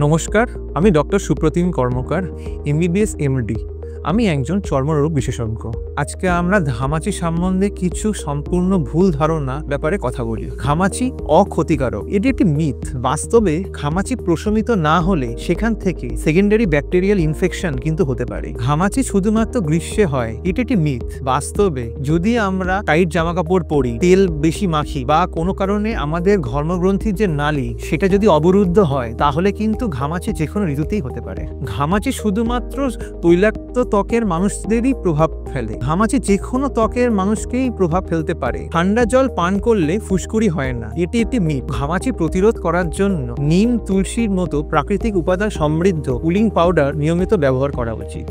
নমস্কার, আমি ডক্টর সুপ্রতিম কর্মকার, MBBS MD. আমি একজন চর্মরোগ বিশেষজ্ঞ। আজকে আমরা ঘামাচি সম্বন্ধে কিছু সম্পূর্ণ ভুল ধারণা ব্যাপারে কথা বলি। ঘামাচি অক্ষতিকারক, এটি একটি মিথ। বাস্তবে ঘামাচি প্রশমিত না হলে সেখান থেকে সেকেন্ডারি ব্যাকটেরিয়াল ইনফেকশন কিন্তু হতে পারে। ঘামাচি শুধুমাত্র গ্রীষ্মে হয়, এটি একটি মিথ। বাস্তবে যদি আমরা টাইট জামা কাপড় পরি, তেল বেশি মাখি বা কোনো কারণে আমাদের ধর্মগ্রন্থির যে নালী সেটা যদি অবরুদ্ধ হয়, তাহলে কিন্তু ঘামাচি যে কোনো ঋতুতেই হতে পারে। ঘামাচি শুধুমাত্র তৈলাক্ত ত্বকের মানুষদেরই প্রভাব ফেলে। ঘামাচি যে কোনো ত্বকের মানুষকেই প্রভাব ফেলতে পারে। ঠান্ডা জল পান করলে ফুসকুড়ি হয় না, এটি একটি মিথ। ঘামাচি প্রতিরোধ করার জন্য নিম, তুলসীর মতো প্রাকৃতিক উপাদান সমৃদ্ধ কুলিং পাউডার নিয়মিত ব্যবহার করা উচিত।